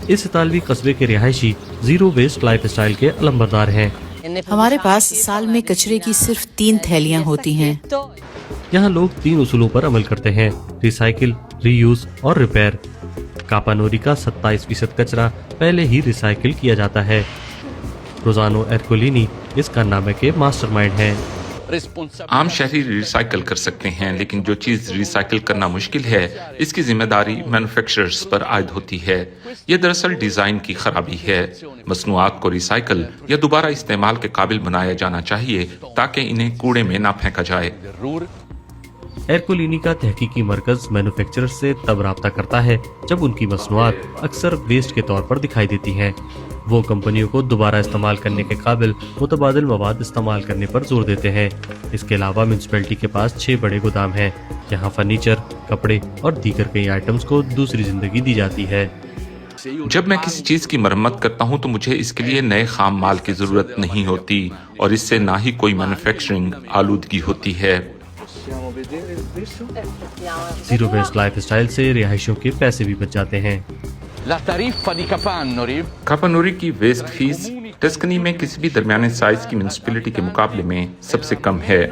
اس اطالوی قصبے کے رہائشی زیرو ویسٹ لائف اسٹائل کے علمبردار ہیں۔ ہمارے پاس سال میں کچرے کی صرف 3 تھیلیاں ہوتی ہیں۔ یہاں لوگ 3 اصولوں پر عمل کرتے ہیں: ریسائیکل، ری یوز اور ریپیئر۔ کاپانوری کا 27% کچرا پہلے ہی ریسائیکل کیا جاتا ہے۔ روزانو ایرکولینی اس کارنامے کے ماسٹر مائنڈ ہیں۔ عام شہری ریسائیکل کر سکتے ہیں، لیکن جو چیز ریسائیکل کرنا مشکل ہے اس کی ذمہ داری مینوفیکچررز پر عائد ہوتی ہے۔ یہ دراصل ڈیزائن کی خرابی ہے۔ مصنوعات کو ریسائیکل یا دوبارہ استعمال کے قابل بنایا جانا چاہیے تاکہ انہیں کوڑے میں نہ پھینکا جائے۔ ایرکولینی کا تحقیقی مرکز مینوفیکچرر سے تب رابطہ کرتا ہے جب ان کی مصنوعات اکثر ویسٹ کے طور پر دکھائی دیتی ہیں۔ وہ کمپنیوں کو دوبارہ استعمال کرنے کے قابل متبادل مواد استعمال کرنے پر زور دیتے ہیں۔ اس کے علاوہ میونسپلٹی کے پاس 6 بڑے گودام ہیں۔ یہاں فرنیچر، کپڑے اور دیگر کئی آئٹمز کو دوسری زندگی دی جاتی ہے۔ جب میں کسی چیز کی مرمت کرتا ہوں تو مجھے اس کے لیے نئے خام مال کی ضرورت نہیں ہوتی اور اس سے نہ ہی کوئی مینوفیکچرنگ آلودگی ہوتی ہے۔ زیرو ویسٹ لائف اسٹائل سے رہائشیوں کے پیسے بھی بچ جاتے ہیں۔ کاپانوری کی ویسٹ فیس ٹسکنی میں کسی بھی درمیانے سائز کی میونسپلٹی کے مقابلے میں سب سے کم ہے۔